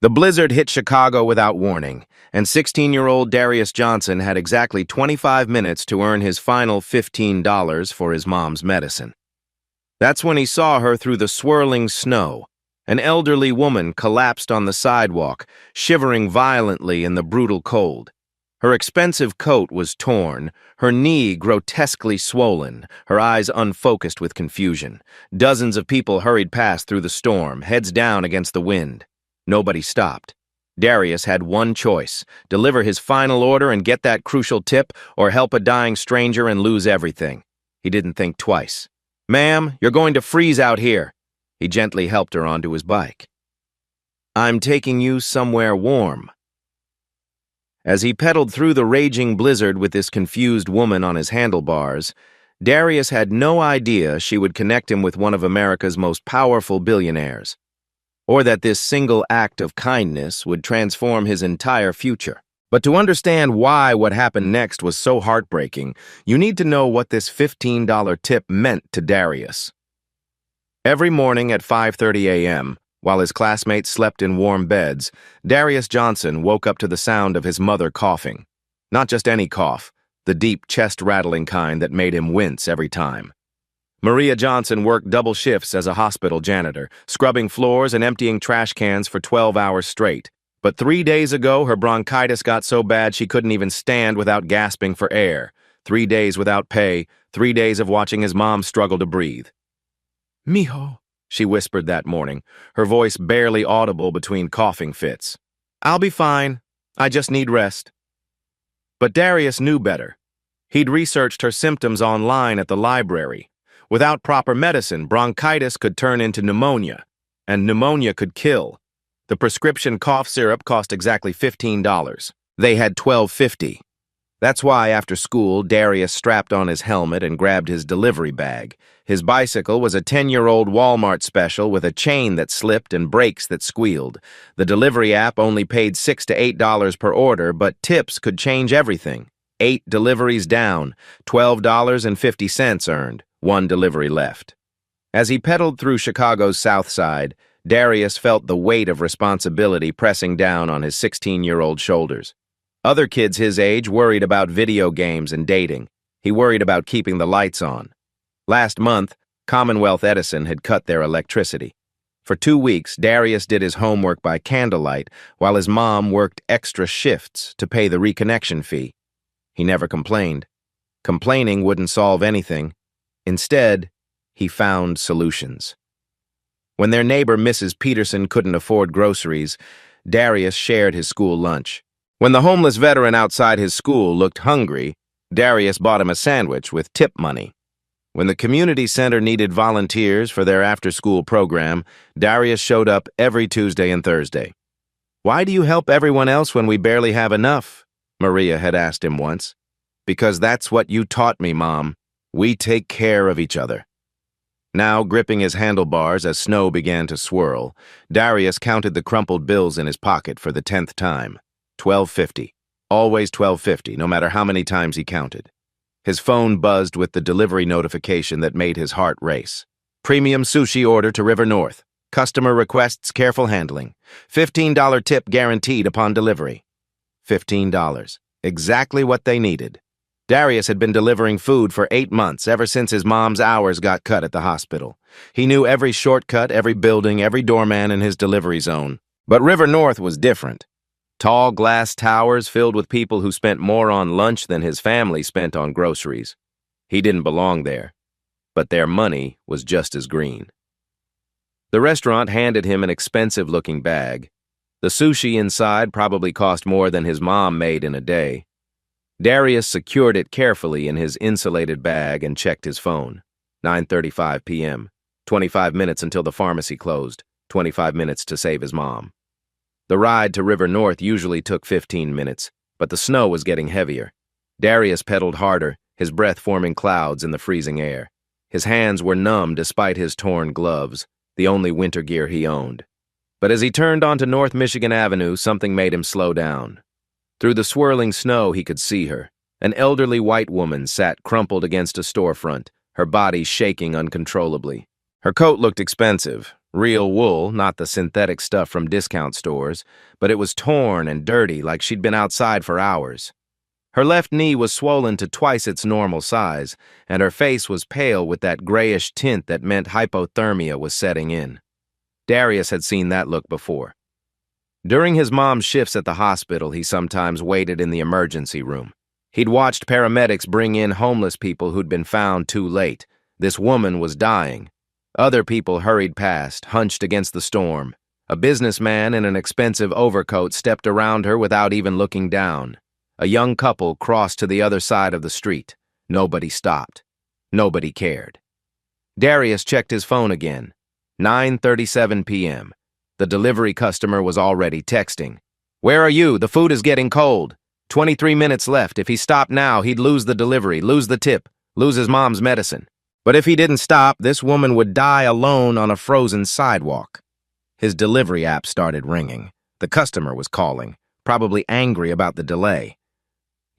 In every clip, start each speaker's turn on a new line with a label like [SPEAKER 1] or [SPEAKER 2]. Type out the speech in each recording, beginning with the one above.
[SPEAKER 1] The blizzard hit Chicago without warning, and 16-year-old Darius Johnson had exactly 25 minutes to earn his final $15 for his mom's medicine. That's when he saw her through the swirling snow. An elderly woman collapsed on the sidewalk, shivering violently in the brutal cold. Her expensive coat was torn, her knee grotesquely swollen, her eyes unfocused with confusion. Dozens of people hurried past through the storm, heads down against the wind. Nobody stopped. Darius had one choice: deliver his final order and get that crucial tip, or help a dying stranger and lose everything. He didn't think twice. "Ma'am, you're going to freeze out here." He gently helped her onto his bike. "I'm taking you somewhere warm." As he pedaled through the raging blizzard with this confused woman on his handlebars, Darius had no idea she would connect him with one of America's most powerful billionaires, or that this single act of kindness would transform his entire future. But to understand why what happened next was so heartbreaking, you need to know what this $15 tip meant to Darius. Every morning at 5:30 a.m., while his classmates slept in warm beds, Darius Johnson woke up to the sound of his mother coughing. Not just any cough, the deep chest-rattling kind that made him wince every time. Maria Johnson worked double shifts as a hospital janitor, scrubbing floors and emptying trash cans for 12 hours straight. But 3 days ago, her bronchitis got so bad she couldn't even stand without gasping for air. 3 days without pay, 3 days of watching his mom struggle to breathe. "Mijo," she whispered that morning, her voice barely audible between coughing fits. "I'll be fine. I just need rest." But Darius knew better. He'd researched her symptoms online at the library. Without proper medicine, bronchitis could turn into pneumonia, and pneumonia could kill. The prescription cough syrup cost exactly $15. They had $12.50. That's why, after school, Darius strapped on his helmet and grabbed his delivery bag. His bicycle was a 10-year-old Walmart special with a chain that slipped and brakes that squealed. The delivery app only paid $6 to $8 per order, but tips could change everything. 8 deliveries down, $12.50 earned, 1 delivery left. As he pedaled through Chicago's South Side, Darius felt the weight of responsibility pressing down on his 16-year-old shoulders. Other kids his age worried about video games and dating. He worried about keeping the lights on. Last month, Commonwealth Edison had cut their electricity. For 2 weeks, Darius did his homework by candlelight while his mom worked extra shifts to pay the reconnection fee. He never complained. Complaining wouldn't solve anything. Instead, he found solutions. When their neighbor Mrs. Peterson couldn't afford groceries, Darius shared his school lunch. When the homeless veteran outside his school looked hungry, Darius bought him a sandwich with tip money. When the community center needed volunteers for their after-school program, Darius showed up every Tuesday and Thursday. "Why do you help everyone else when we barely have enough?" Maria had asked him once. "Because that's what you taught me, Mom. We take care of each other." Now, gripping his handlebars as snow began to swirl, Darius counted the crumpled bills in his pocket for the 10th time. $12.50. Always $12.50, no matter how many times he counted. His phone buzzed with the delivery notification that made his heart race. "Premium sushi order to River North. Customer requests careful handling. $15 tip guaranteed upon delivery." $15. Exactly what they needed. Darius had been delivering food for 8 months, ever since his mom's hours got cut at the hospital. He knew every shortcut, every building, every doorman in his delivery zone. But River North was different. Tall glass towers filled with people who spent more on lunch than his family spent on groceries. He didn't belong there, but their money was just as green. The restaurant handed him an expensive-looking bag. The sushi inside probably cost more than his mom made in a day. Darius secured it carefully in his insulated bag and checked his phone. 9:35 p.m. 25 minutes until the pharmacy closed. 25 minutes to save his mom. The ride to River North usually took 15 minutes, but the snow was getting heavier. Darius pedaled harder, his breath forming clouds in the freezing air. His hands were numb despite his torn gloves, the only winter gear he owned. But as he turned onto North Michigan Avenue, something made him slow down. Through the swirling snow, he could see her. An elderly white woman sat crumpled against a storefront, her body shaking uncontrollably. Her coat looked expensive, Real wool, not the synthetic stuff from discount stores, but it was torn and dirty like she'd been outside for hours. Her left knee was swollen to twice its normal size, and her face was pale with that grayish tint that meant hypothermia was setting in. Darius had seen that look before. During his mom's shifts at the hospital, he sometimes waited in the emergency room. He'd watched paramedics bring in homeless people who'd been found too late. This woman was dying. Other people hurried past, hunched against the storm. A businessman in an expensive overcoat stepped around her without even looking down. A young couple crossed to the other side of the street. Nobody stopped. Nobody cared. Darius checked his phone again. 9:37 p.m. The delivery customer was already texting. "Where are you? The food is getting cold. 23 minutes left. If he stopped now, he'd lose the delivery, lose the tip, lose his mom's medicine. But if he didn't stop, this woman would die alone on a frozen sidewalk." His delivery app started ringing. The customer was calling, probably angry about the delay.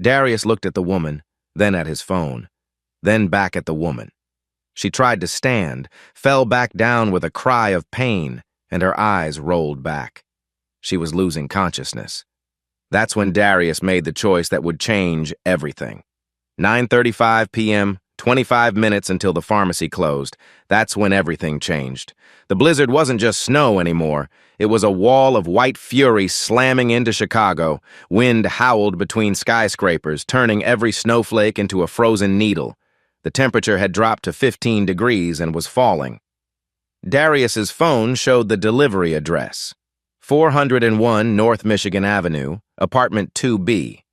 [SPEAKER 1] Darius looked at the woman, then at his phone, then back at the woman. She tried to stand, fell back down with a cry of pain, and her eyes rolled back. She was losing consciousness. That's when Darius made the choice that would change everything. 9:35 p.m., 25 minutes until the pharmacy closed. That's when everything changed. The blizzard wasn't just snow anymore. It was a wall of white fury slamming into Chicago. Wind howled between skyscrapers, turning every snowflake into a frozen needle. The temperature had dropped to 15 degrees and was falling. Darius's phone showed the delivery address. 401 North Michigan Avenue, apartment 2B.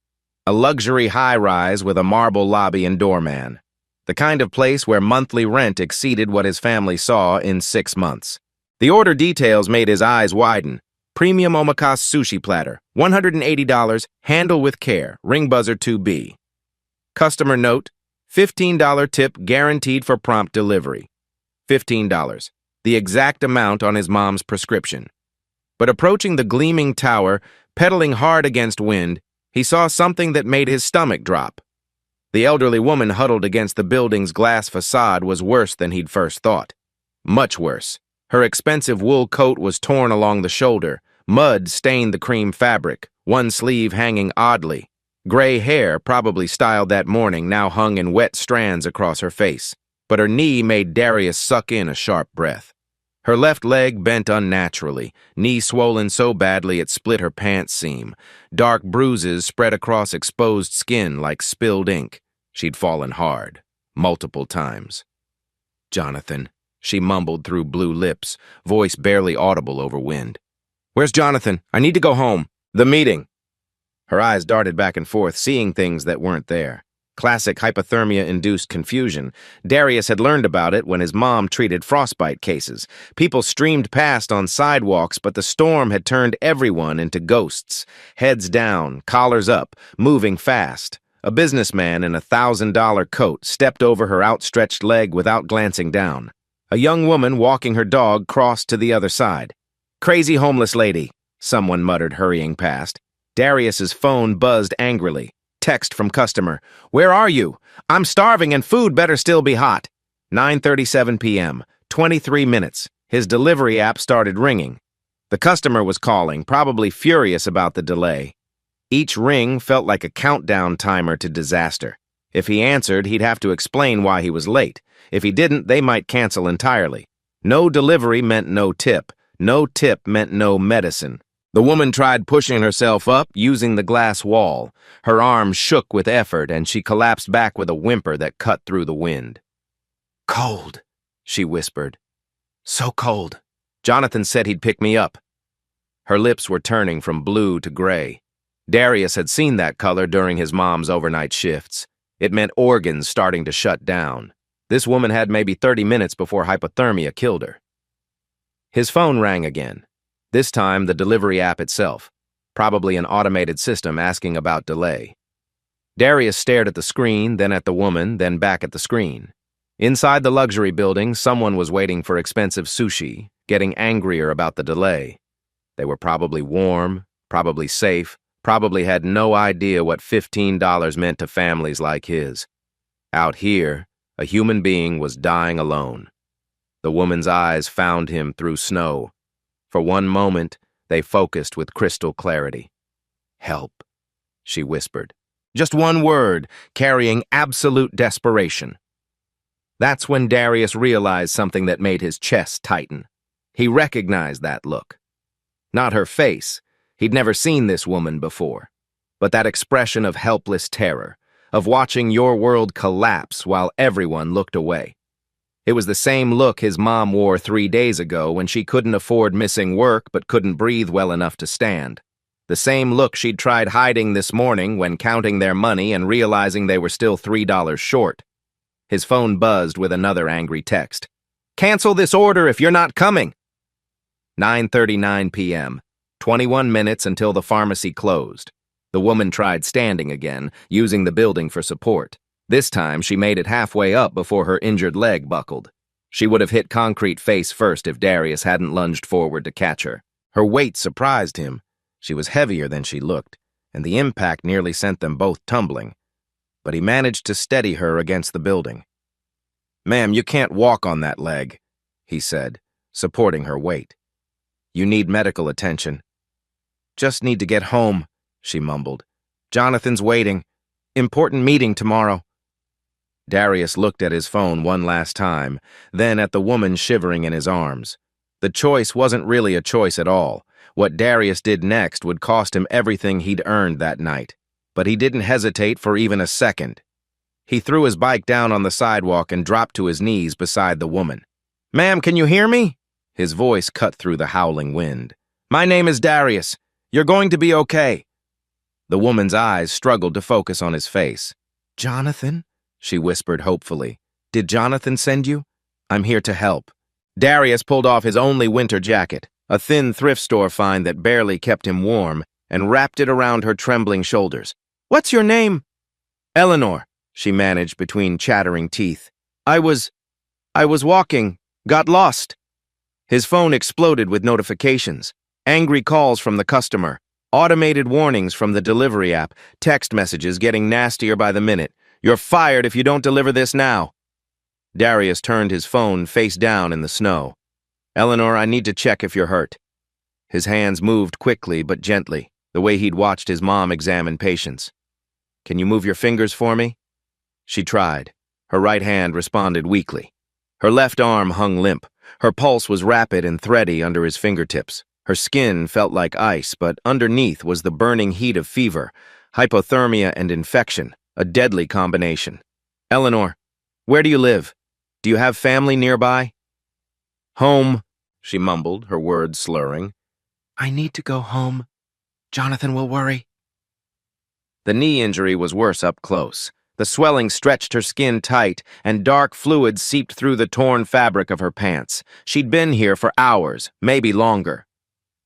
[SPEAKER 1] A luxury high-rise with a marble lobby and doorman. The kind of place where monthly rent exceeded what his family saw in 6 months. The order details made his eyes widen. Premium omakase sushi platter, $180, handle with care, ring buzzer 2B. Customer note, $15 tip guaranteed for prompt delivery. $15, the exact amount on his mom's prescription. But approaching the gleaming tower, pedaling hard against wind, he saw something that made his stomach drop. The elderly woman huddled against the building's glass facade was worse than he'd first thought. Much worse. Her expensive wool coat was torn along the shoulder. Mud stained the cream fabric, one sleeve hanging oddly. Gray hair, probably styled that morning, now hung in wet strands across her face. But her knee made Darius suck in a sharp breath. Her left leg bent unnaturally, knee swollen so badly it split her pants seam. Dark bruises spread across exposed skin like spilled ink. She'd fallen hard, multiple times. "Jonathan," she mumbled through blue lips, voice barely audible over wind. "Where's Jonathan? I need to go home." "The meeting." Her eyes darted back and forth, seeing things that weren't there. Classic hypothermia-induced confusion. Darius had learned about it when his mom treated frostbite cases. People streamed past on sidewalks, but the storm had turned everyone into ghosts. Heads down, collars up, moving fast. A businessman in a $1,000 coat stepped over her outstretched leg without glancing down. A young woman walking her dog crossed to the other side. "Crazy homeless lady," someone muttered, hurrying past. Darius's phone buzzed angrily. Text from customer. "Where are you? I'm starving and food better still be hot." 9:37 p.m., 23 minutes. His delivery app started ringing. The customer was calling, probably furious about the delay. Each ring felt like a countdown timer to disaster. If he answered, he'd have to explain why he was late. If he didn't, they might cancel entirely. No delivery meant no tip. No tip meant no medicine. The woman tried pushing herself up, using the glass wall. Her arm shook with effort, and she collapsed back with a whimper that cut through the wind. "Cold," she whispered. "So cold. Jonathan said he'd pick me up." Her lips were turning from blue to gray. Darius had seen that color during his mom's overnight shifts. It meant organs starting to shut down. This woman had maybe 30 minutes before hypothermia killed her. His phone rang again. This time, the delivery app itself. Probably an automated system asking about delay. Darius stared at the screen, then at the woman, then back at the screen. Inside the luxury building, someone was waiting for expensive sushi, getting angrier about the delay. They were probably warm, probably safe, probably had no idea what $15 meant to families like his. Out here, a human being was dying alone. The woman's eyes found him through snow. For one moment, they focused with crystal clarity. "Help," she whispered. Just one word, carrying absolute desperation. That's when Darius realized something that made his chest tighten. He recognized that look. Not her face. He'd never seen this woman before. But that expression of helpless terror, of watching your world collapse while everyone looked away. It was the same look his mom wore 3 days ago when she couldn't afford missing work but couldn't breathe well enough to stand. The same look she'd tried hiding this morning when counting their money and realizing they were still $3 short. His phone buzzed with another angry text. "Cancel this order if you're not coming." 9:39 p.m., 21 minutes until the pharmacy closed. The woman tried standing again, using the building for support. This time, she made it halfway up before her injured leg buckled. She would have hit concrete face first if Darius hadn't lunged forward to catch her. Her weight surprised him. She was heavier than she looked, and the impact nearly sent them both tumbling. But he managed to steady her against the building. "Ma'am, you can't walk on that leg," he said, supporting her weight. "You need medical attention." "Just need to get home," she mumbled. "Jonathan's waiting. Important meeting tomorrow." Darius looked at his phone one last time, then at the woman shivering in his arms. The choice wasn't really a choice at all. What Darius did next would cost him everything he'd earned that night. But he didn't hesitate for even a second. He threw his bike down on the sidewalk and dropped to his knees beside the woman. "Ma'am, can you hear me?" His voice cut through the howling wind. "My name is Darius. You're going to be okay." The woman's eyes struggled to focus on his face. "Jonathan?" she whispered hopefully. "Did Jonathan send you? I'm here to help." Darius pulled off his only winter jacket, a thin thrift store find that barely kept him warm, and wrapped it around her trembling shoulders. "What's your name?" "Eleanor," she managed between chattering teeth. I was walking, got lost." His phone exploded with notifications. Angry calls from the customer, automated warnings from the delivery app, text messages getting nastier by the minute. "You're fired if you don't deliver this now." Darius turned his phone face down in the snow. "Eleanor, I need to check if you're hurt." His hands moved quickly but gently, the way he'd watched his mom examine patients. "Can you move your fingers for me?" She tried. Her right hand responded weakly. Her left arm hung limp. Her pulse was rapid and thready under his fingertips. Her skin felt like ice, but underneath was the burning heat of fever, hypothermia and infection, a deadly combination. "Eleanor, where do you live? Do you have family nearby?" "Home," she mumbled, her words slurring. "I need to go home. Jonathan will worry." The knee injury was worse up close. The swelling stretched her skin tight, and dark fluid seeped through the torn fabric of her pants. She'd been here for hours, maybe longer.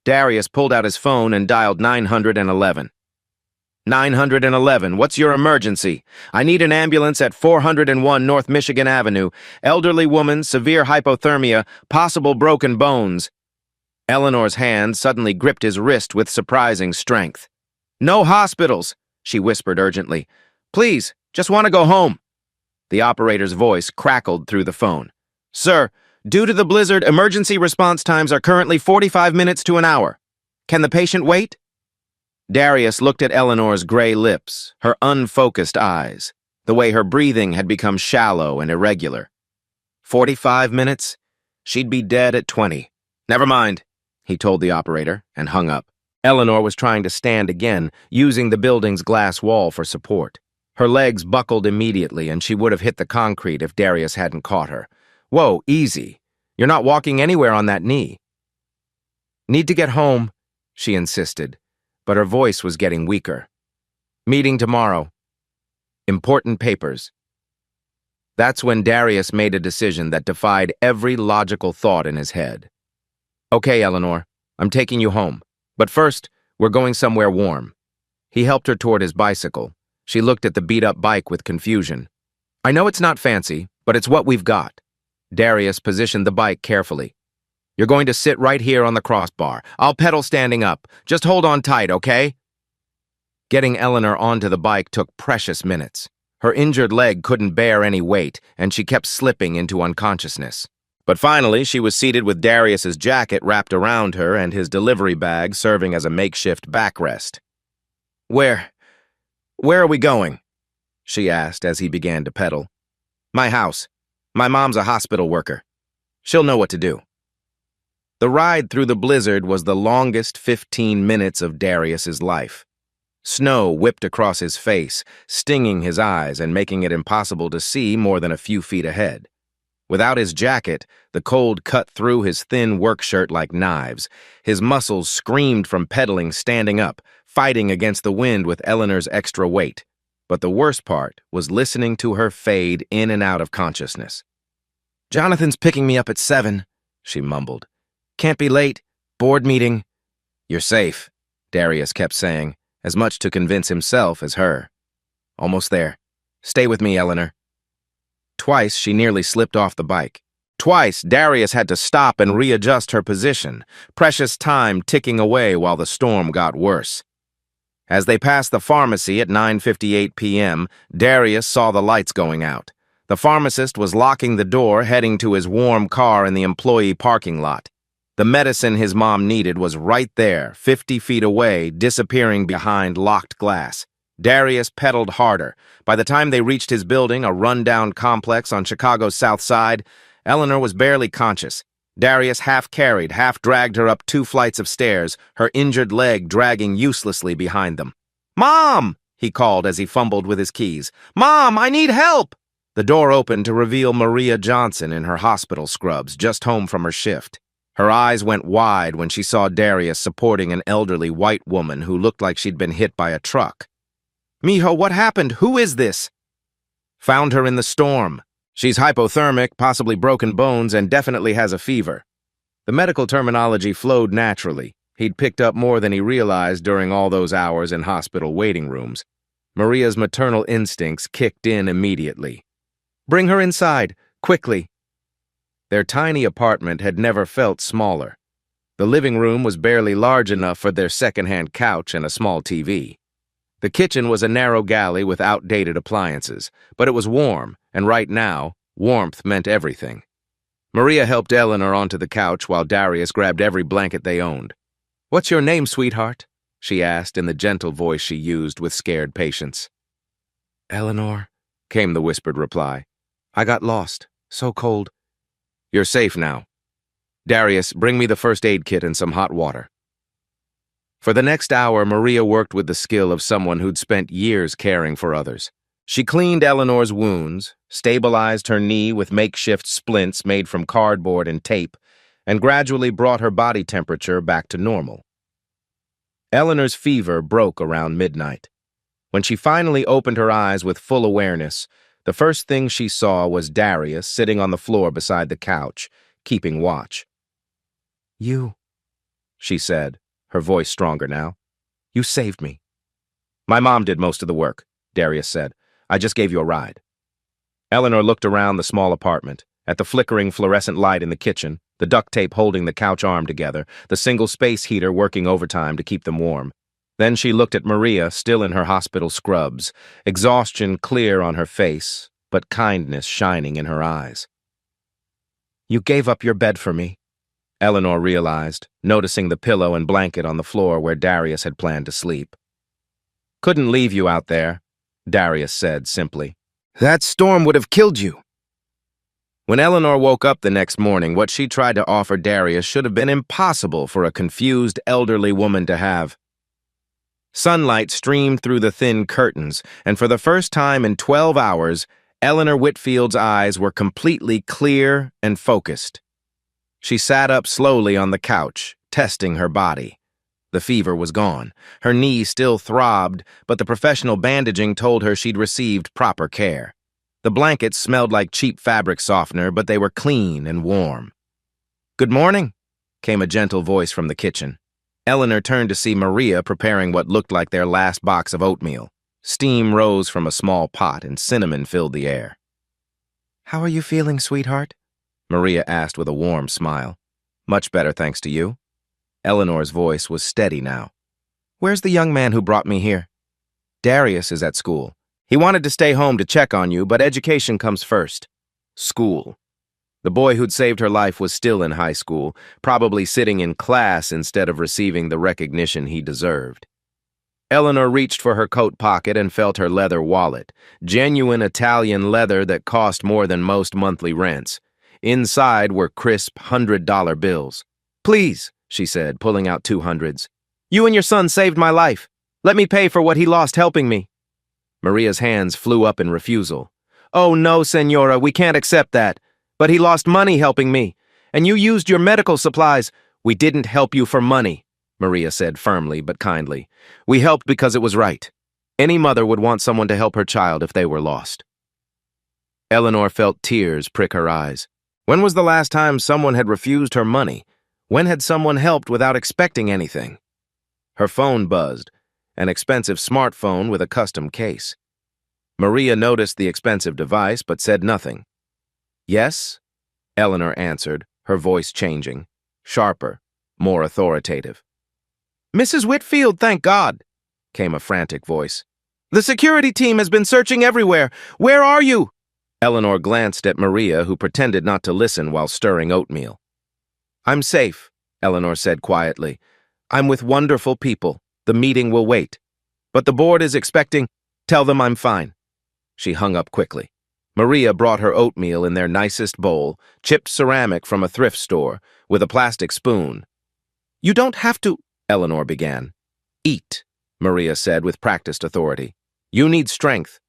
[SPEAKER 1] Darius pulled out his phone and dialed 911. 911, what's your emergency? I need an ambulance at 401 North Michigan Avenue. Elderly woman, severe hypothermia, possible broken bones. Eleanor's hand suddenly gripped his wrist with surprising strength. "No hospitals," she whispered urgently. "Please, just want to go home." The operator's voice crackled through the phone. "Sir, due to the blizzard, emergency response times are currently 45 minutes to an hour. Can the patient wait?" Darius looked at Eleanor's gray lips, her unfocused eyes, the way her breathing had become shallow and irregular. 45 minutes? She'd be dead at 20. "Never mind," he told the operator, and hung up. Eleanor was trying to stand again, using the building's glass wall for support. Her legs buckled immediately, and she would have hit the concrete if Darius hadn't caught her. "Whoa, easy. You're not walking anywhere on that knee." "Need to get home," she insisted, but her voice was getting weaker. "Meeting tomorrow. Important papers." That's when Darius made a decision that defied every logical thought in his head. "Okay, Eleanor, I'm taking you home. But first, we're going somewhere warm." He helped her toward his bicycle. She looked at the beat-up bike with confusion. "I know it's not fancy, but it's what we've got." Darius positioned the bike carefully. "You're going to sit right here on the crossbar. I'll pedal standing up. Just hold on tight, okay?" Getting Eleanor onto the bike took precious minutes. Her injured leg couldn't bear any weight, and she kept slipping into unconsciousness. But finally, she was seated with Darius's jacket wrapped around her and his delivery bag serving as a makeshift backrest. Where are we going? She asked as he began to pedal. My house. My mom's a hospital worker. She'll know what to do. The ride through the blizzard was the longest 15 minutes of Darius's life. Snow whipped across his face, stinging his eyes and making it impossible to see more than a few feet ahead. Without his jacket, the cold cut through his thin work shirt like knives. His muscles screamed from pedaling standing up, fighting against the wind with Eleanor's extra weight. But the worst part was listening to her fade in and out of consciousness. Jonathan's picking me up at 7, she mumbled. Can't be late. Board meeting. You're safe, Darius kept saying, as much to convince himself as her. Almost there. Stay with me, Eleanor. Twice, she nearly slipped off the bike. Twice, Darius had to stop and readjust her position, precious time ticking away while the storm got worse. As they passed the pharmacy at 9:58 p.m., Darius saw the lights going out. The pharmacist was locking the door, heading to his warm car in the employee parking lot. The medicine his mom needed was right there, 50 feet away, disappearing behind locked glass. Darius pedaled harder. By the time they reached his building, a rundown complex on Chicago's South Side, Eleanor was barely conscious. Darius half-carried, half-dragged her up 2 flights of stairs, her injured leg dragging uselessly behind them. "Mom!" he called as he fumbled with his keys. "Mom, I need help!" The door opened to reveal Maria Johnson in her hospital scrubs, just home from her shift. Her eyes went wide when she saw Darius supporting an elderly white woman who looked like she'd been hit by a truck. "Mijo, what happened? Who is this?" "Found her in the storm. She's hypothermic, possibly broken bones, and definitely has a fever." The medical terminology flowed naturally. He'd picked up more than he realized during all those hours in hospital waiting rooms. Maria's maternal instincts kicked in immediately. "Bring her inside, quickly." Their tiny apartment had never felt smaller. The living room was barely large enough for their second-hand couch and a small TV. The kitchen was a narrow galley with outdated appliances, but it was warm, and right now, warmth meant everything. Maria helped Eleanor onto the couch while Darius grabbed every blanket they owned. "What's your name, sweetheart?" she asked in the gentle voice she used with scared patience. "Eleanor," came the whispered reply. "I got lost. So cold." "You're safe now. Darius, bring me the first aid kit and some hot water." For the next hour, Maria worked with the skill of someone who'd spent years caring for others. She cleaned Eleanor's wounds, stabilized her knee with makeshift splints made from cardboard and tape, and gradually brought her body temperature back to normal. Eleanor's fever broke around midnight. When she finally opened her eyes with full awareness, the first thing she saw was Darius sitting on the floor beside the couch, keeping watch. "You," she said, her voice stronger now. "You saved me." "My mom did most of the work," Darius said. "I just gave you a ride." Eleanor looked around the small apartment, at the flickering fluorescent light in the kitchen, the duct tape holding the couch arm together, the single space heater working overtime to keep them warm. Then she looked at Maria, still in her hospital scrubs, exhaustion clear on her face, but kindness shining in her eyes. "You gave up your bed for me," Eleanor realized, noticing the pillow and blanket on the floor where Darius had planned to sleep. "Couldn't leave you out there," Darius said simply. "That storm would have killed you." When Eleanor woke up the next morning, what she tried to offer Darius should have been impossible for a confused elderly woman to have. Sunlight streamed through the thin curtains, and for the first time in 12 hours, Eleanor Whitfield's eyes were completely clear and focused. She sat up slowly on the couch, testing her body. The fever was gone. Her knee still throbbed, but the professional bandaging told her she'd received proper care. The blankets smelled like cheap fabric softener, but they were clean and warm. "Good morning," came a gentle voice from the kitchen. Eleanor turned to see Maria preparing what looked like their last box of oatmeal. Steam rose from a small pot and cinnamon filled the air. "How are you feeling, sweetheart?" Maria asked with a warm smile. "Much better, thanks to you." Eleanor's voice was steady now. "Where's the young man who brought me here?" "Darius is at school. He wanted to stay home to check on you, but education comes first." "School." The boy who'd saved her life was still in high school, probably sitting in class instead of receiving the recognition he deserved. Eleanor reached for her coat pocket and felt her leather wallet, genuine Italian leather that cost more than most monthly rents. Inside were crisp $100 bills. "Please," she said, pulling out 200s. "You and your son saved my life. Let me pay for what he lost helping me." Maria's hands flew up in refusal. "Oh no, Senora, we can't accept that. But he lost money helping me. And you used your medical supplies." "We didn't help you for money," Maria said firmly but kindly. "We helped because it was right. Any mother would want someone to help her child if they were lost." Eleanor felt tears prick her eyes. When was the last time someone had refused her money? When had someone helped without expecting anything? Her phone buzzed, an expensive smartphone with a custom case. Maria noticed the expensive device but said nothing. "Yes?" Eleanor answered, her voice changing, sharper, more authoritative. "Mrs. Whitfield, thank God," came a frantic voice. "The security team has been searching everywhere. Where are you?" Eleanor glanced at Maria, who pretended not to listen while stirring oatmeal. "I'm safe," Eleanor said quietly. "I'm with wonderful people. The meeting will wait. But the board is expecting. Tell them I'm fine." She hung up quickly. Maria brought her oatmeal in their nicest bowl, chipped ceramic from a thrift store, with a plastic spoon. "You don't have to," Eleanor began. "Eat," Maria said with practiced authority. "You need strength."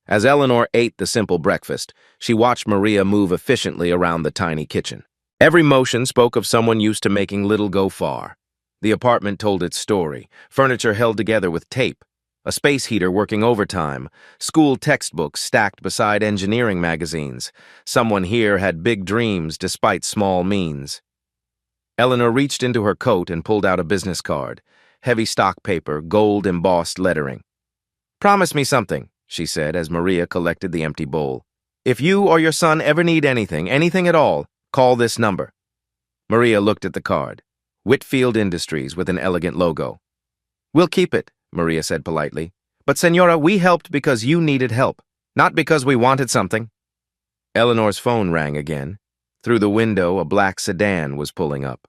[SPEAKER 1] As Eleanor ate the simple breakfast, she watched Maria move efficiently around the tiny kitchen. Every motion spoke of someone used to making little go far. The apartment told its story, furniture held together with tape, a space heater working overtime, school textbooks stacked beside engineering magazines. Someone here had big dreams despite small means. Eleanor reached into her coat and pulled out a business card, heavy stock paper, gold-embossed lettering. "Promise me something," she said as Maria collected the empty bowl. "If you or your son ever need anything at all, call this number." Maria looked at the card. Whitfield Industries with an elegant logo. "We'll keep it," Maria said politely. "But, Senora, we helped because you needed help, not because we wanted something." Eleanor's phone rang again. Through the window, a black sedan was pulling up.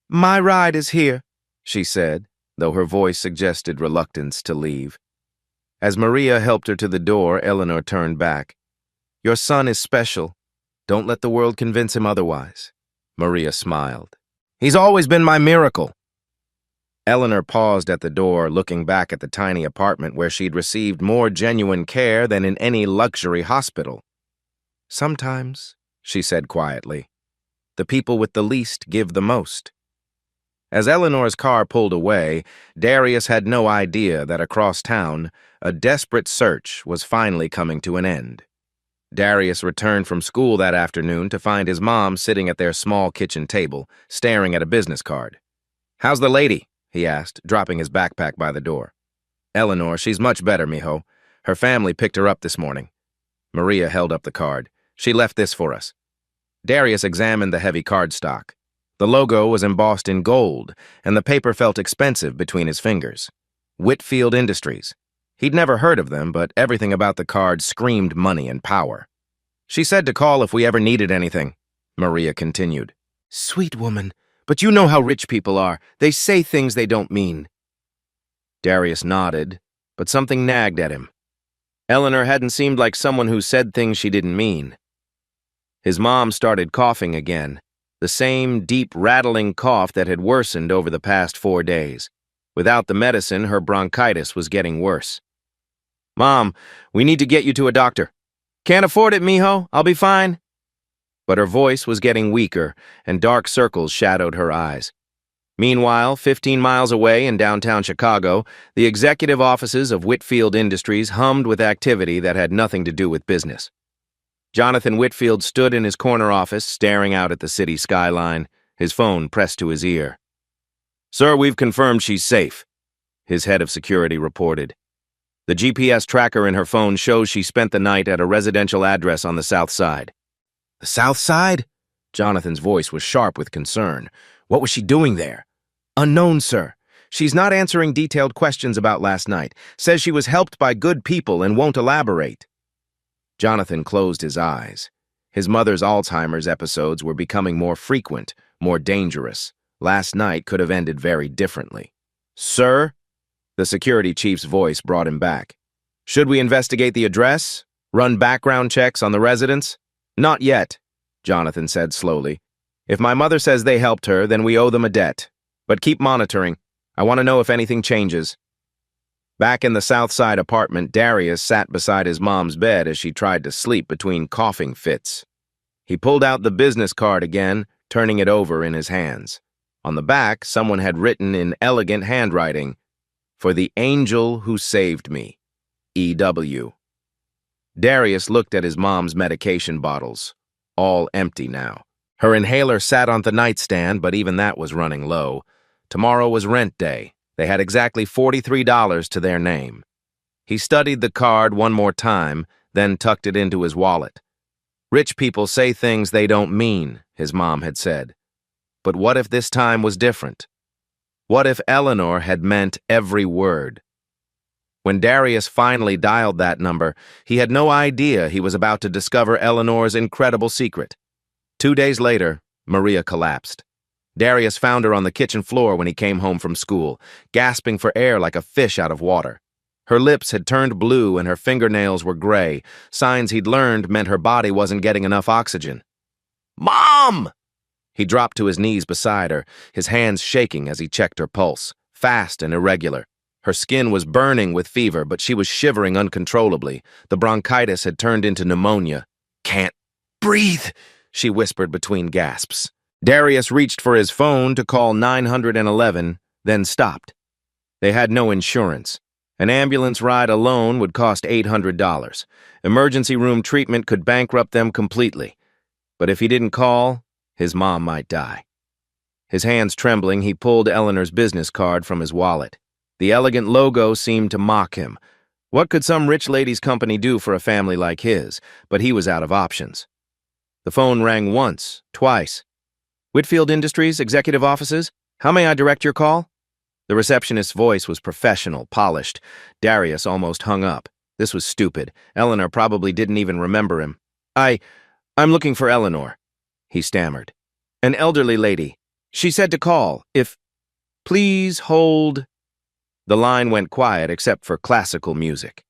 [SPEAKER 1] "My ride is here," she said, though her voice suggested reluctance to leave. As Maria helped her to the door, Eleanor turned back. "Your son is special. Don't let the world convince him otherwise." Maria smiled. "He's always been my miracle." Eleanor paused at the door, looking back at the tiny apartment where she'd received more genuine care than in any luxury hospital. "Sometimes," she said quietly, "the people with the least give the most." As Eleanor's car pulled away, Darius had no idea that across town, a desperate search was finally coming to an end. Darius returned from school that afternoon to find his mom sitting at their small kitchen table, staring at a business card. "How's the lady?" he asked, dropping his backpack by the door. "Eleanor, she's much better, mijo. Her family picked her up this morning." Maria held up the card. "She left this for us." Darius examined the heavy cardstock. The logo was embossed in gold, and the paper felt expensive between his fingers. Whitfield Industries. He'd never heard of them, but everything about the card screamed money and power. "She said to call if we ever needed anything," Maria continued. "Sweet woman, but you know how rich people are. They say things they don't mean." Darius nodded, but something nagged at him. Eleanor hadn't seemed like someone who said things she didn't mean. His mom started coughing again, the same deep, rattling cough that had worsened over the past 4 days. Without the medicine, her bronchitis was getting worse. "Mom, we need to get you to a doctor." "Can't afford it, mijo. I'll be fine." But her voice was getting weaker, and dark circles shadowed her eyes. Meanwhile, 15 miles away in downtown Chicago, the executive offices of Whitfield Industries hummed with activity that had nothing to do with business. Jonathan Whitfield stood in his corner office, staring out at the city skyline, his phone pressed to his ear. "Sir, we've confirmed she's safe," his head of security reported. The GPS tracker in her phone shows she spent the night at a residential address on the south side. "The south side?" Jonathan's voice was sharp with concern. "What was she doing there?" "Unknown, sir. She's not answering detailed questions about last night. Says she was helped by good people and won't elaborate." Jonathan closed his eyes. His mother's Alzheimer's episodes were becoming more frequent, more dangerous. Last night could have ended very differently. "Sir?" The security chief's voice brought him back. "Should we investigate the address? Run background checks on the residents?" "Not yet," Jonathan said slowly. "If my mother says they helped her, then we owe them a debt. But keep monitoring. I want to know if anything changes." Back in the South Side apartment, Darius sat beside his mom's bed as she tried to sleep between coughing fits. He pulled out the business card again, turning it over in his hands. On the back, someone had written in elegant handwriting, "For the angel who saved me, E.W." Darius looked at his mom's medication bottles, all empty now. Her inhaler sat on the nightstand, but even that was running low. Tomorrow was rent day. They had exactly $43 to their name. He studied the card one more time, then tucked it into his wallet. "Rich people say things they don't mean," his mom had said. But what if this time was different? What if Eleanor had meant every word? When Darius finally dialed that number, he had no idea he was about to discover Eleanor's incredible secret. 2 days later, Maria collapsed. Darius found her on the kitchen floor when he came home from school, gasping for air like a fish out of water. Her lips had turned blue and her fingernails were gray, signs he'd learned meant her body wasn't getting enough oxygen. "Mom!" He dropped to his knees beside her, his hands shaking as he checked her pulse, fast and irregular. Her skin was burning with fever, but she was shivering uncontrollably. The bronchitis had turned into pneumonia. "Can't breathe," she whispered between gasps. Darius reached for his phone to call 911, then stopped. They had no insurance. An ambulance ride alone would cost $800. Emergency room treatment could bankrupt them completely. But if he didn't call, his mom might die. His hands trembling, he pulled Eleanor's business card from his wallet. The elegant logo seemed to mock him. What could some rich lady's company do for a family like his? But he was out of options. The phone rang once, twice. "Whitfield Industries, executive offices? How may I direct your call?" The receptionist's voice was professional, polished. Darius almost hung up. This was stupid. Eleanor probably didn't even remember him. I'm looking for Eleanor," he stammered. "An elderly lady. She said to call. Please hold." The line went quiet except for classical music.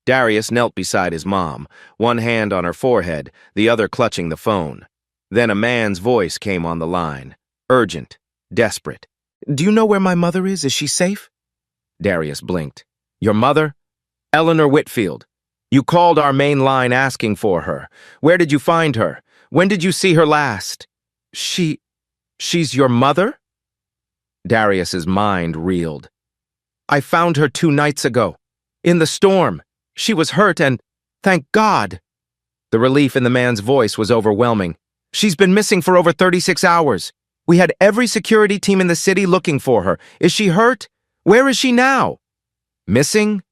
[SPEAKER 1] Darius knelt beside his mom, one hand on her forehead, the other clutching the phone. Then a man's voice came on the line, urgent, desperate. "Do you know where my mother is? Is she safe?" Darius blinked. "Your mother? Eleanor Whitfield. You called our main line asking for her. Where did you find her? When did you see her last?" She's your mother?" Darius's mind reeled. "I found her 2 nights ago. In the storm. She was hurt and, thank God." The relief in the man's voice was overwhelming. "She's been missing for over 36 hours. We had every security team in the city looking for her. Is she hurt? Where is she now?" "Missing?"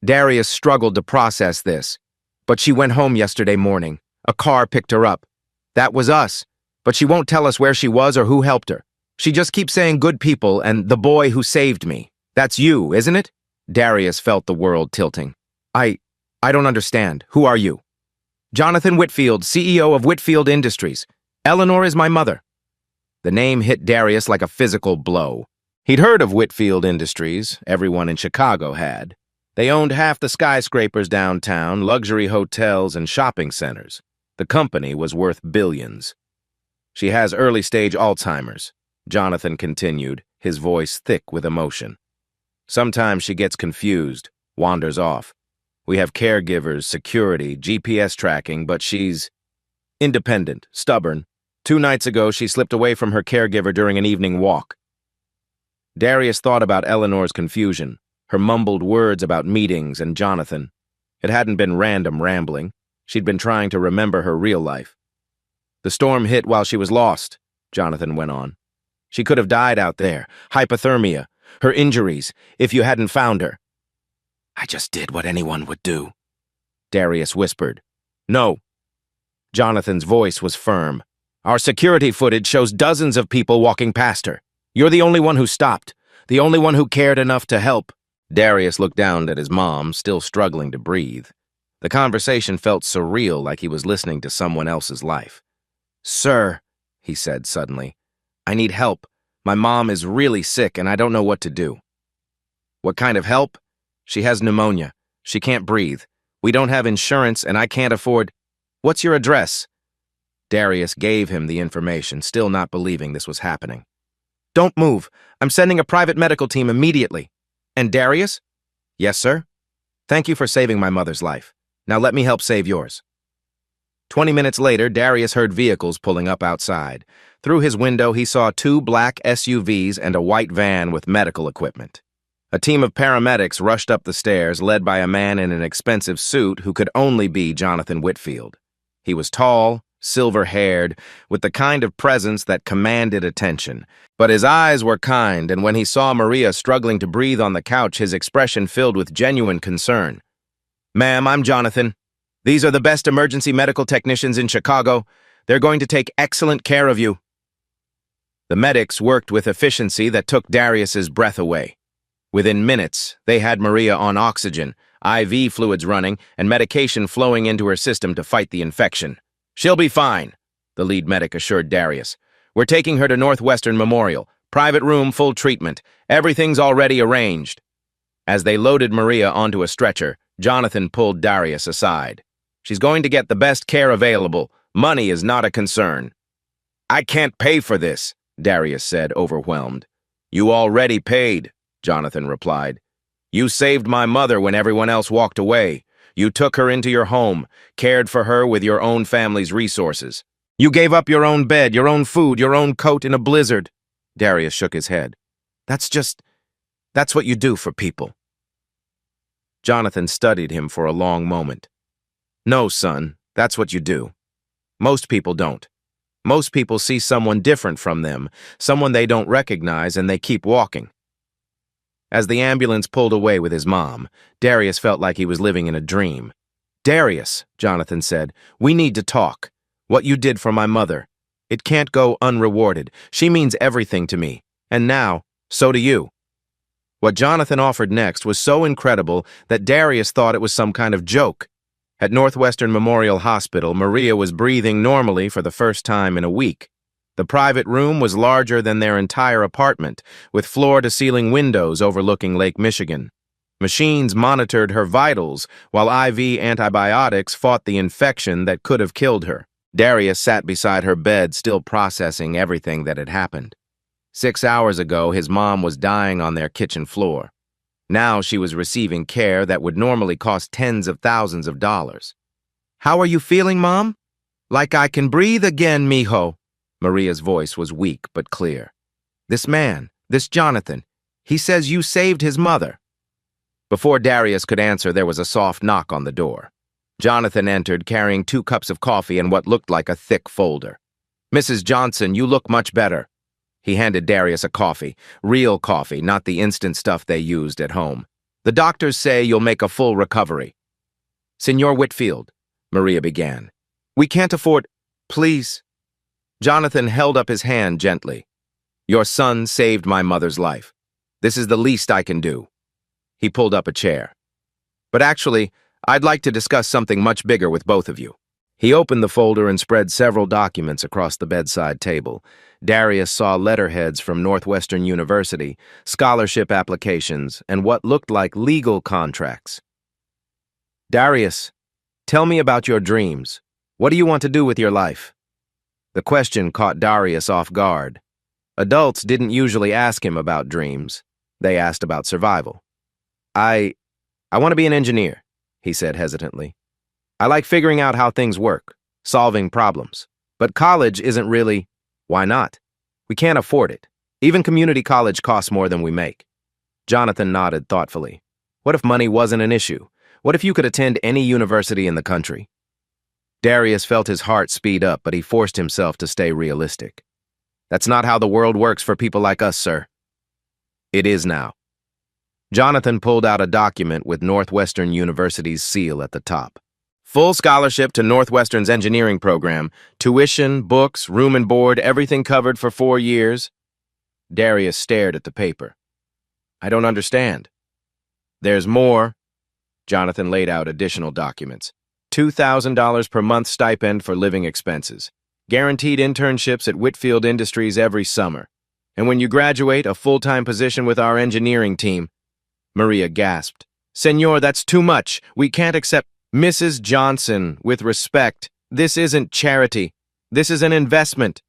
[SPEAKER 1] Darius struggled to process this. "But she went home yesterday morning. A car picked her up. That was us. But she won't tell us where she was or who helped her. She just keeps saying good people and the boy who saved me. That's you, isn't it?" Darius felt the world tilting. I don't understand. Who are you?" "Jonathan Whitfield, CEO of Whitfield Industries. Eleanor is my mother." The name hit Darius like a physical blow. He'd heard of Whitfield Industries. Everyone in Chicago had. They owned half the skyscrapers downtown, luxury hotels, and shopping centers. The company was worth billions. "She has early-stage Alzheimer's," Jonathan continued, his voice thick with emotion. "Sometimes she gets confused, wanders off. We have caregivers, security, GPS tracking, but she's independent, stubborn. 2 nights ago, she slipped away from her caregiver during an evening walk." Darius thought about Eleanor's confusion, her mumbled words about meetings and Jonathan. It hadn't been random rambling. She'd been trying to remember her real life. "The storm hit while she was lost," Jonathan went on. "She could have died out there. Hypothermia. Her injuries, if you hadn't found her." "I just did what anyone would do," Darius whispered. "No." Jonathan's voice was firm. "Our security footage shows dozens of people walking past her. You're the only one who stopped, the only one who cared enough to help." Darius looked down at his mom, still struggling to breathe. The conversation felt surreal, like he was listening to someone else's life. "Sir," he said suddenly, "I need help. My mom is really sick and I don't know what to do." "What kind of help?" "She has pneumonia. She can't breathe. We don't have insurance and I can't afford—" "What's your address?" Darius gave him the information, still not believing this was happening. "Don't move. I'm sending a private medical team immediately." "And Darius?" "Yes, sir." "Thank you for saving my mother's life. Now let me help save yours." 20 minutes later, Darius heard vehicles pulling up outside. Through his window, he saw 2 black SUVs and a white van with medical equipment. A team of paramedics rushed up the stairs, led by a man in an expensive suit who could only be Jonathan Whitfield. He was tall, silver-haired, with the kind of presence that commanded attention. But his eyes were kind, and when he saw Maria struggling to breathe on the couch, his expression filled with genuine concern. "Ma'am, I'm Jonathan. These are the best emergency medical technicians in Chicago. They're going to take excellent care of you." The medics worked with efficiency that took Darius's breath away. Within minutes, they had Maria on oxygen, IV fluids running, and medication flowing into her system to fight the infection. "She'll be fine," the lead medic assured Darius. "We're taking her to Northwestern Memorial. Private room, full treatment. Everything's already arranged." As they loaded Maria onto a stretcher, Jonathan pulled Darius aside. "She's going to get the best care available. Money is not a concern." "I can't pay for this," Darius said, overwhelmed. "You already paid," Jonathan replied. "You saved my mother when everyone else walked away. You took her into your home, cared for her with your own family's resources. You gave up your own bed, your own food, your own coat in a blizzard." Darius shook his head. That's what you do for people." Jonathan studied him for a long moment. "No, son, that's what you do. Most people don't. Most people see someone different from them, someone they don't recognize, and they keep walking." As the ambulance pulled away with his mom, Darius felt like he was living in a dream. "Darius," Jonathan said, "we need to talk. What you did for my mother. It can't go unrewarded. She means everything to me. And now, so do you." What Jonathan offered next was so incredible that Darius thought it was some kind of joke. At Northwestern Memorial Hospital, Maria was breathing normally for the first time in a week. The private room was larger than their entire apartment, with floor-to-ceiling windows overlooking Lake Michigan. Machines monitored her vitals, while IV antibiotics fought the infection that could have killed her. Darius sat beside her bed, still processing everything that had happened. 6 hours ago, his mom was dying on their kitchen floor. Now she was receiving care that would normally cost tens of thousands of dollars. "How are you feeling, Mom?" "Like I can breathe again, mijo." Maria's voice was weak but clear. "This man, this Jonathan, he says you saved his mother." Before Darius could answer, there was a soft knock on the door. Jonathan entered, carrying 2 cups of coffee and what looked like a thick folder. "Mrs. Johnson, you look much better." He handed Darius a coffee, real coffee, not the instant stuff they used at home. "The doctors say you'll make a full recovery." "Senor Whitfield," Maria began, "we can't afford—" "Please." Jonathan held up his hand gently. "Your son saved my mother's life. This is the least I can do." He pulled up a chair. "But actually, I'd like to discuss something much bigger with both of you." He opened the folder and spread several documents across the bedside table. Darius saw letterheads from Northwestern University, scholarship applications, and what looked like legal contracts. "Darius, tell me about your dreams. What do you want to do with your life?" The question caught Darius off guard. Adults didn't usually ask him about dreams. They asked about survival. I want to be an engineer," he said hesitantly. "I like figuring out how things work, solving problems. But college isn't really—" "Why not? We can't afford it. Even community college costs more than we make." Jonathan nodded thoughtfully. "What if money wasn't an issue? What if you could attend any university in the country?" Darius felt his heart speed up, but he forced himself to stay realistic. "That's not how the world works for people like us, sir." "It is now." Jonathan pulled out a document with Northwestern University's seal at the top. "Full scholarship to Northwestern's engineering program. Tuition, books, room and board, everything covered for 4 years." Darius stared at the paper. "I don't understand." "There's more." Jonathan laid out additional documents. $2,000 per month stipend for living expenses. Guaranteed internships at Whitfield Industries every summer. And when you graduate, a full-time position with our engineering team. Maria gasped. Senor, that's too much. We can't accept. Mrs. Johnson, with respect, this isn't charity. This is an investment.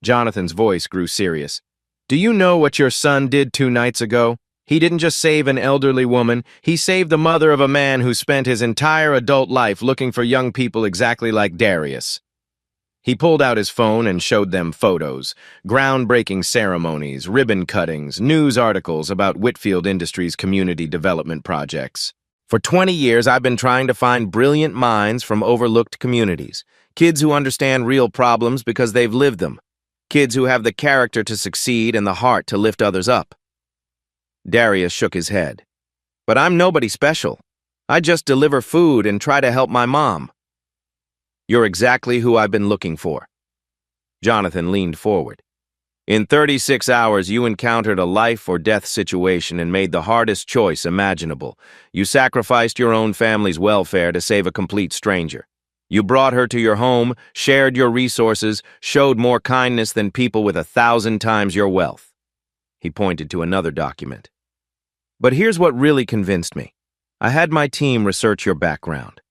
[SPEAKER 1] Jonathan's voice grew serious. Do you know what your son did 2 nights ago? He didn't just save an elderly woman, he saved the mother of a man who spent his entire adult life looking for young people exactly like Darius. He pulled out his phone and showed them photos, groundbreaking ceremonies, ribbon cuttings, news articles about Whitfield Industries' community development projects. For 20 years, I've been trying to find brilliant minds from overlooked communities, kids who understand real problems because they've lived them, kids who have the character to succeed and the heart to lift others up. Darius shook his head. But I'm nobody special. I just deliver food and try to help my mom. You're exactly who I've been looking for. Jonathan leaned forward. In 36 hours, you encountered a life or death situation and made the hardest choice imaginable. You sacrificed your own family's welfare to save a complete stranger. You brought her to your home, shared your resources, showed more kindness than people with 1,000 times your wealth. He pointed to another document. But here's what really convinced me. I had my team research your background.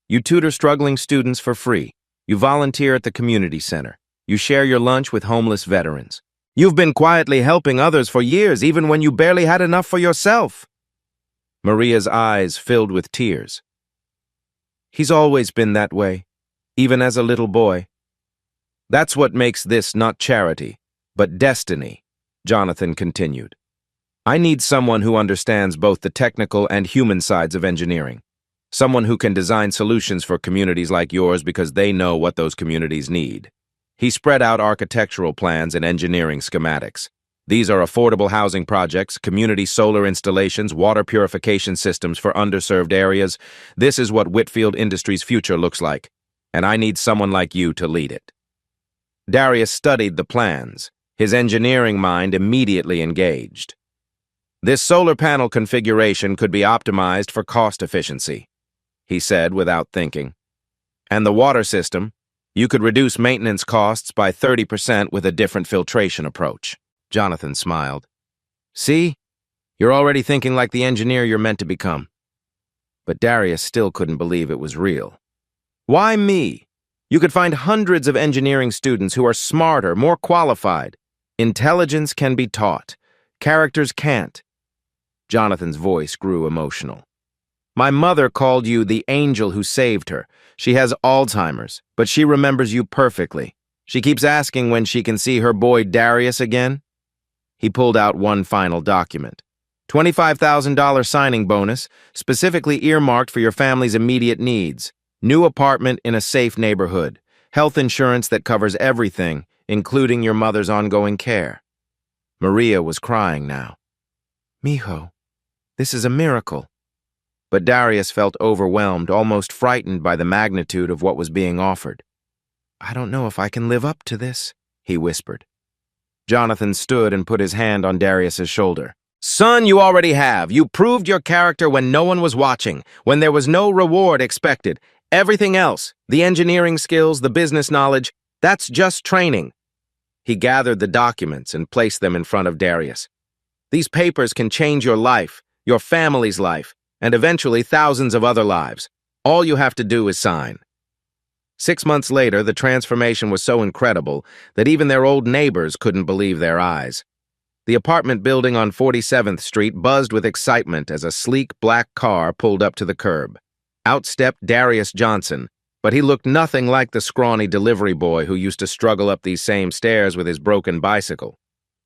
[SPEAKER 1] You tutor struggling students for free. You volunteer at the community center. You share your lunch with homeless veterans. You've been quietly helping others for years, even when you barely had enough for yourself. Maria's eyes filled with tears. He's always been that way, even as a little boy. That's what makes this not charity, but destiny, Jonathan continued. I need someone who understands both the technical and human sides of engineering. Someone who can design solutions for communities like yours because they know what those communities need. He spread out architectural plans and engineering schematics. These are affordable housing projects, community solar installations, water purification systems for underserved areas. This is what Whitfield Industries' future looks like, and I need someone like you to lead it. Darius studied the plans, his engineering mind immediately engaged. This solar panel configuration could be optimized for cost efficiency, he said without thinking. And the water system, you could reduce maintenance costs by 30% with a different filtration approach. Jonathan smiled. See? You're already thinking like the engineer you're meant to become. But Darius still couldn't believe it was real. Why me? You could find hundreds of engineering students who are smarter, more qualified. Intelligence can be taught. Characters can't. Jonathan's voice grew emotional. My mother called you the angel who saved her. She has Alzheimer's, but she remembers you perfectly. She keeps asking when she can see her boy Darius again. He pulled out one final document. $25,000 signing bonus, specifically earmarked for your family's immediate needs. New apartment in a safe neighborhood. Health insurance that covers everything, including your mother's ongoing care. Maria was crying now. Mijo, this is a miracle. But Darius felt overwhelmed, almost frightened by the magnitude of what was being offered. I don't know if I can live up to this, he whispered. Jonathan stood and put his hand on Darius's shoulder. Son, you already have. You proved your character when no one was watching, when there was no reward expected. Everything else, the engineering skills, the business knowledge, that's just training. He gathered the documents and placed them in front of Darius. These papers can change your life, your family's life, and eventually thousands of other lives. All you have to do is sign. 6 months later, the transformation was so incredible that even their old neighbors couldn't believe their eyes. The apartment building on 47th Street buzzed with excitement as a sleek black car pulled up to the curb. Out stepped Darius Johnson, but he looked nothing like the scrawny delivery boy who used to struggle up these same stairs with his broken bicycle.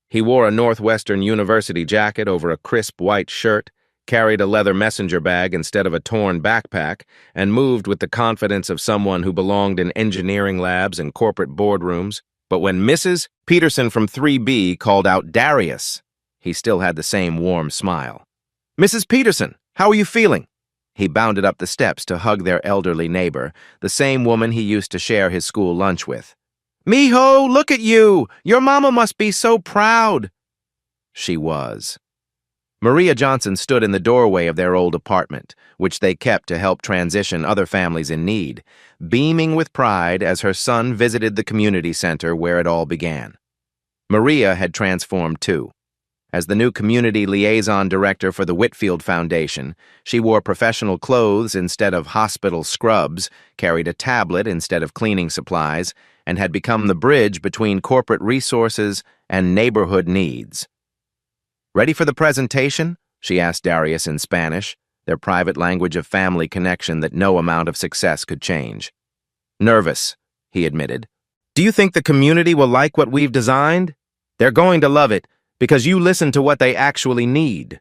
[SPEAKER 1] He wore a Northwestern University jacket over a crisp white shirt, carried a leather messenger bag instead of a torn backpack, and moved with the confidence of someone who belonged in engineering labs and corporate boardrooms. But when Mrs. Peterson from 3B called out Darius, he still had the same warm smile. Mrs. Peterson, how are you feeling? He bounded up the steps to hug their elderly neighbor, the same woman he used to share his school lunch with. Mijo, look at you! Your mama must be so proud! She was. Maria Johnson stood in the doorway of their old apartment, which they kept to help transition other families in need, beaming with pride as her son visited the community center where it all began. Maria had transformed too. As the new community liaison director for the Whitfield Foundation, she wore professional clothes instead of hospital scrubs, carried a tablet instead of cleaning supplies, and had become the bridge between corporate resources and neighborhood needs. "Ready for the presentation?" she asked Darius in Spanish, their private language of family connection that no amount of success could change. "Nervous," he admitted. "Do you think the community will like what we've designed? They're going to love it, because you listen to what they actually need."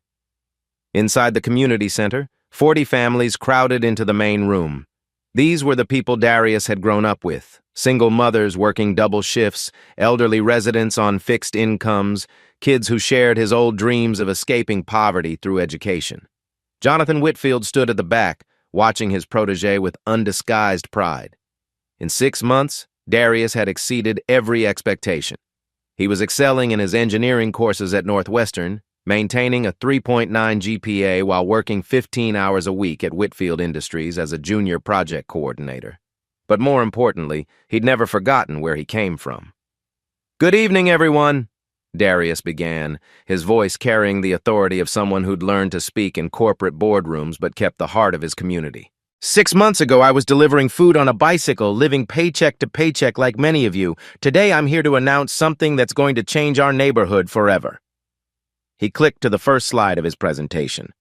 [SPEAKER 1] Inside the community center, 40 families crowded into the main room. These were the people Darius had grown up with: single mothers working double shifts, elderly residents on fixed incomes, kids who shared his old dreams of escaping poverty through education. Jonathan Whitfield stood at the back, watching his protege with undisguised pride. In 6 months, Darius had exceeded every expectation. He was excelling in his engineering courses at Northwestern, maintaining a 3.9 GPA while working 15 hours a week at Whitfield Industries as a junior project coordinator. But more importantly, he'd never forgotten where he came from. "Good evening, everyone," Darius began, his voice carrying the authority of someone who'd learned to speak in corporate boardrooms but kept the heart of his community. "6 months ago, I was delivering food on a bicycle, living paycheck to paycheck like many of you. Today, I'm here to announce something that's going to change our neighborhood forever." He clicked to the first slide of his presentation: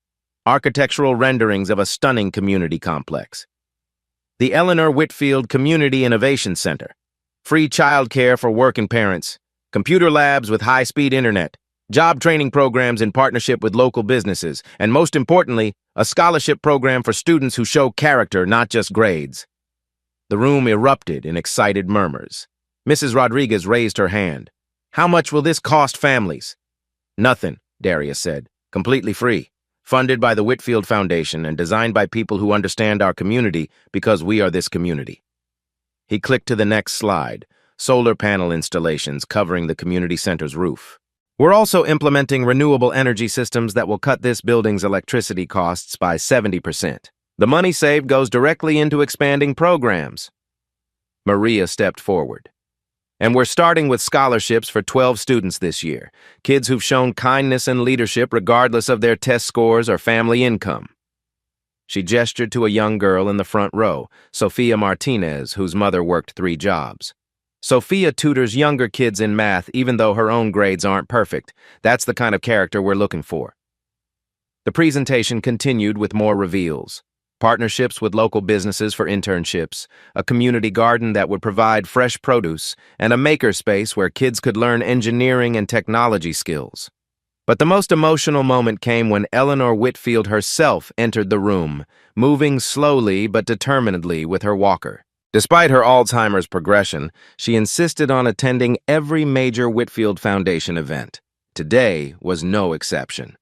[SPEAKER 1] architectural renderings of a stunning community complex. The Eleanor Whitfield Community Innovation Center. Free childcare for working parents, computer labs with high-speed internet, job training programs in partnership with local businesses, and most importantly, a scholarship program for students who show character, not just grades. The room erupted in excited murmurs. Mrs. Rodriguez raised her hand. "How much will this cost families?" "Nothing," Darius said. "Completely free. Funded by the Whitfield Foundation and designed by people who understand our community because we are this community." He clicked to the next slide: solar panel installations covering the community center's roof. "We're also implementing renewable energy systems that will cut this building's electricity costs by 70%. The money saved goes directly into expanding programs." Maria stepped forward. "And we're starting with scholarships for 12 students this year, kids who've shown kindness and leadership regardless of their test scores or family income." She gestured to a young girl in the front row, Sophia Martinez, whose mother worked 3 jobs. "Sophia tutors younger kids in math even though her own grades aren't perfect. That's the kind of character we're looking for." The presentation continued with more reveals: partnerships with local businesses for internships, a community garden that would provide fresh produce, and a makerspace where kids could learn engineering and technology skills. But the most emotional moment came when Eleanor Whitfield herself entered the room, moving slowly but determinedly with her walker. Despite her Alzheimer's progression, she insisted on attending every major Whitfield Foundation event. Today was no exception.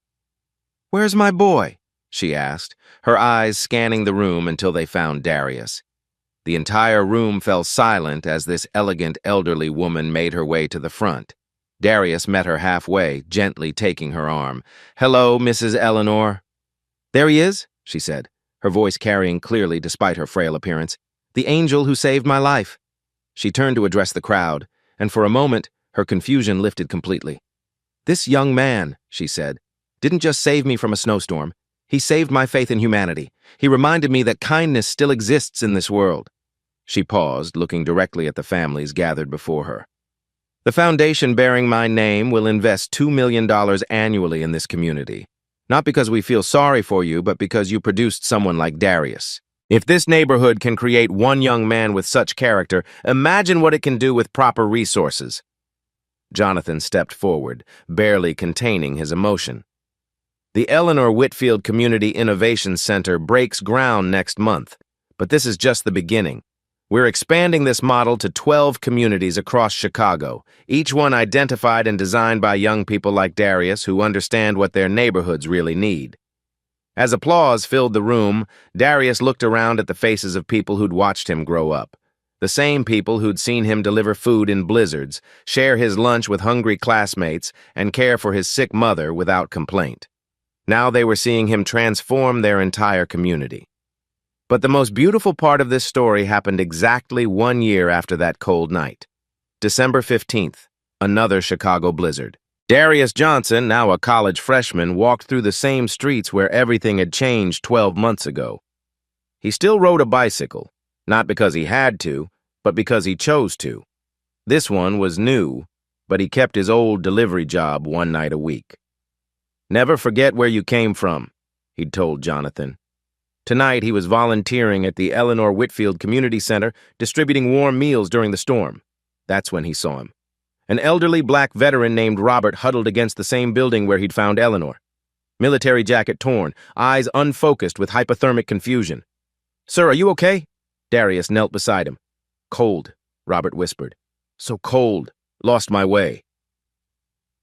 [SPEAKER 1] "Where's my boy?" she asked, her eyes scanning the room until they found Darius. The entire room fell silent as this elegant elderly woman made her way to the front. Darius met her halfway, gently taking her arm. "Hello, Mrs. Eleanor." "There he is," she said, her voice carrying clearly despite her frail appearance. "The angel who saved my life." She turned to address the crowd, and for a moment, her confusion lifted completely. "This young man," she said, "didn't just save me from a snowstorm. He saved my faith in humanity. He reminded me that kindness still exists in this world." She paused, looking directly at the families gathered before her. "The foundation bearing my name will invest $2 million annually in this community. Not because we feel sorry for you, but because you produced someone like Darius. If this neighborhood can create one young man with such character, imagine what it can do with proper resources." Jonathan stepped forward, barely containing his emotion. "The Eleanor Whitfield Community Innovation Center breaks ground next month, but this is just the beginning. We're expanding this model to 12 communities across Chicago, each one identified and designed by young people like Darius who understand what their neighborhoods really need." As applause filled the room, Darius looked around at the faces of people who'd watched him grow up. The same people who'd seen him deliver food in blizzards, share his lunch with hungry classmates, and care for his sick mother without complaint. Now they were seeing him transform their entire community. But the most beautiful part of this story happened exactly 1 year after that cold night. December 15th, another Chicago blizzard. Darius Johnson, now a college freshman, walked through the same streets where everything had changed 12 months ago. He still rode a bicycle, not because he had to, but because he chose to. This one was new, but he kept his old delivery job one night a week. "Never forget where you came from," he'd told Jonathan. Tonight, he was volunteering at the Eleanor Whitfield Community Center, distributing warm meals during the storm. That's when he saw him. An elderly black veteran named Robert huddled against the same building where he'd found Eleanor. Military jacket torn, eyes unfocused with hypothermic confusion. "Sir, are you okay?" Darius knelt beside him. "Cold," Robert whispered. "So cold. Lost my way."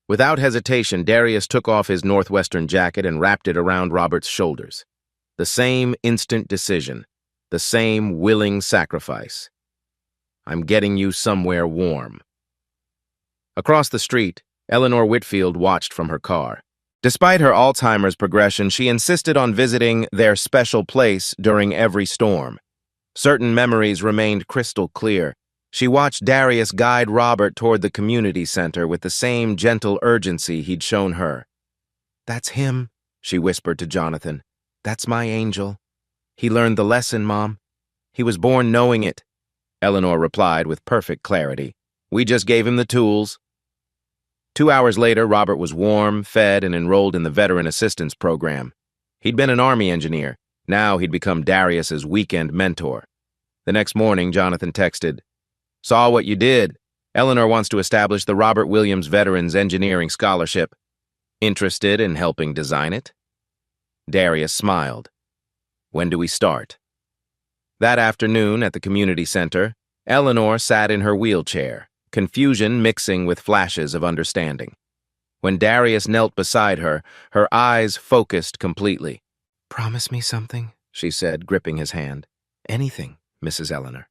[SPEAKER 1] Without hesitation, Darius took off his northwestern jacket and wrapped it around Robert's shoulders. The same instant decision, the same willing sacrifice. "I'm getting you somewhere warm." Across the street, Eleanor Whitfield watched from her car. Despite her Alzheimer's progression, she insisted on visiting their special place during every storm. Certain memories remained crystal clear. She watched Darius guide Robert toward the community center with the same gentle urgency he'd shown her. "That's him," she whispered to Jonathan. "That's my angel. He learned the lesson, Mom. He was born knowing it," Eleanor replied with perfect clarity. "We just gave him the tools." 2 hours later, Robert was warm, fed, and enrolled in the Veteran Assistance Program. He'd been an Army engineer. Now he'd become Darius's weekend mentor. The next morning, Jonathan texted, "Saw what you did. Eleanor wants to establish the Robert Williams Veterans Engineering Scholarship. Interested in helping design it?" Darius smiled. "When do we start?" That afternoon at the community center, Eleanor sat in her wheelchair, confusion mixing with flashes of understanding. When Darius knelt beside her, her eyes focused completely. "Promise me something," she said, gripping his hand. "Anything, Mrs. Eleanor.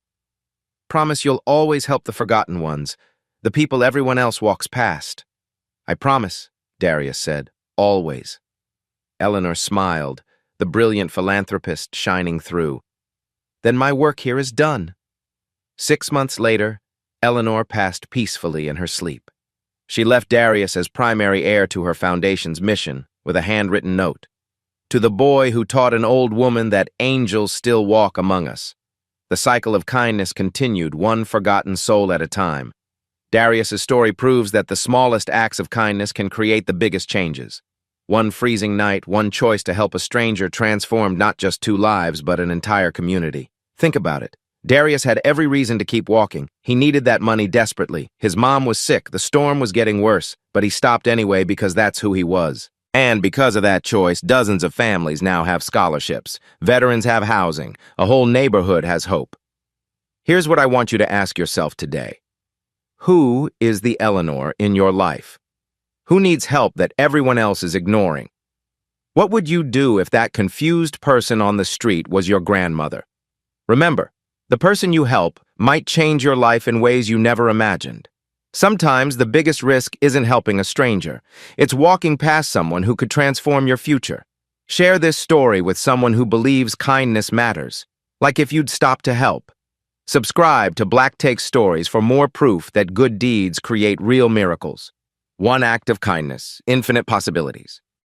[SPEAKER 1] Promise you'll always help the forgotten ones, the people everyone else walks past." "I promise," Darius said. "Always." Eleanor smiled, the brilliant philanthropist shining through. "Then my work here is done." 6 months later, Eleanor passed peacefully in her sleep. She left Darius as primary heir to her foundation's mission with a handwritten note. "To the boy who taught an old woman that angels still walk among us." The cycle of kindness continued, one forgotten soul at a time. Darius's story proves that the smallest acts of kindness can create the biggest changes. One freezing night, one choice to help a stranger transformed not just 2 lives, but an entire community. Think about it. Darius had every reason to keep walking. He needed that money desperately. His mom was sick, the storm was getting worse, but he stopped anyway because that's who he was. And because of that choice, dozens of families now have scholarships. Veterans have housing. A whole neighborhood has hope. Here's what I want you to ask yourself today. Who is the Eleanor in your life? Who needs help that everyone else is ignoring? What would you do if that confused person on the street was your grandmother? Remember, the person you help might change your life in ways you never imagined. Sometimes the biggest risk isn't helping a stranger. It's walking past someone who could transform your future. Share this story with someone who believes kindness matters, like if you'd stop to help. Subscribe to Black Takes Stories for more proof that good deeds create real miracles. One act of kindness, infinite possibilities.